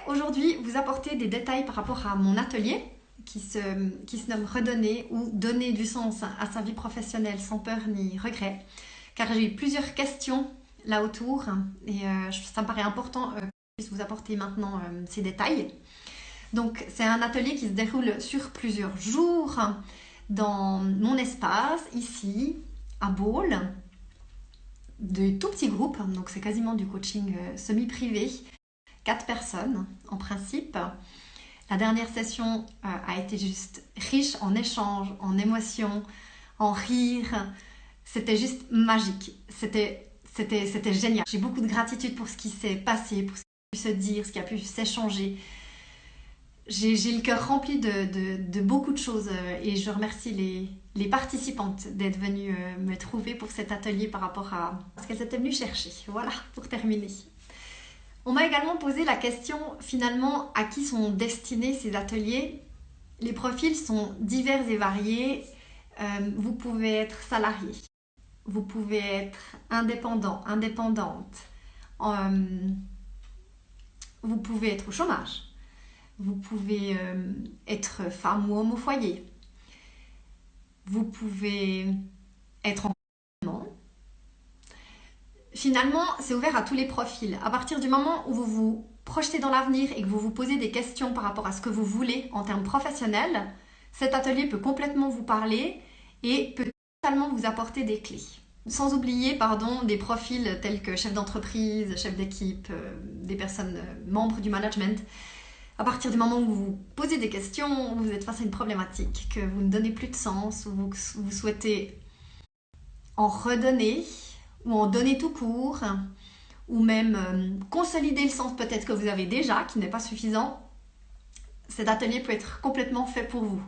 aujourd'hui vous apporter des détails par rapport à mon atelier qui se nomme Redonner ou donner du sens à sa vie professionnelle sans peur ni regret. Car j'ai eu plusieurs questions là autour et ça me paraît important que je puisse vous apporter maintenant ces détails. Donc c'est un atelier qui se déroule sur plusieurs jours dans mon espace ici à Baule, de tout petits groupes, donc c'est quasiment du coaching semi-privé, 4 personnes en principe. La dernière session a été juste riche en échanges, en émotions, en rires. C'était juste magique. C'était génial. J'ai beaucoup de gratitude pour ce qui s'est passé, pour ce qui a pu se dire, ce qui a pu s'échanger. J'ai le cœur rempli de beaucoup de choses et je remercie les participantes d'être venues me trouver pour cet atelier par rapport à ce qu'elles étaient venues chercher. Voilà, pour terminer. On m'a également posé la question, finalement, à qui sont destinés ces ateliers. Les profils sont divers et variés. Vous pouvez être salarié, vous pouvez être indépendant, indépendante, vous pouvez être au chômage, vous pouvez être femme ou homme au foyer, vous pouvez être en confinement. Finalement, c'est ouvert à tous les profils. À partir du moment où vous vous projetez dans l'avenir et que vous vous posez des questions par rapport à ce que vous voulez en termes professionnels, cet atelier peut complètement vous parler et peut totalement vous apporter des clés. Sans oublier, des profils tels que chef d'entreprise, chef d'équipe, des personnes membres du management. À partir du moment où vous vous posez des questions, vous êtes face à une problématique, que vous ne donnez plus de sens, ou vous souhaitez en redonner, ou en donner tout court, ou même consolider le sens peut-être que vous avez déjà, qui n'est pas suffisant, cet atelier peut être complètement fait pour vous.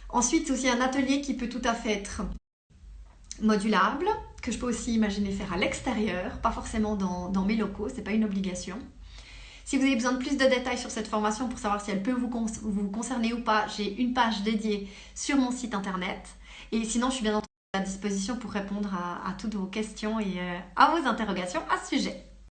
Ensuite, c'est aussi un atelier qui peut tout à fait être modulable, que je peux aussi imaginer faire à l'extérieur, pas forcément dans mes locaux, c'est pas une obligation. Si vous avez besoin de plus de détails sur cette formation pour savoir si elle peut vous concerner ou pas, j'ai une page dédiée sur mon site internet. Et sinon, je suis bien entendu à disposition pour répondre à toutes vos questions et à vos interrogations à ce sujet.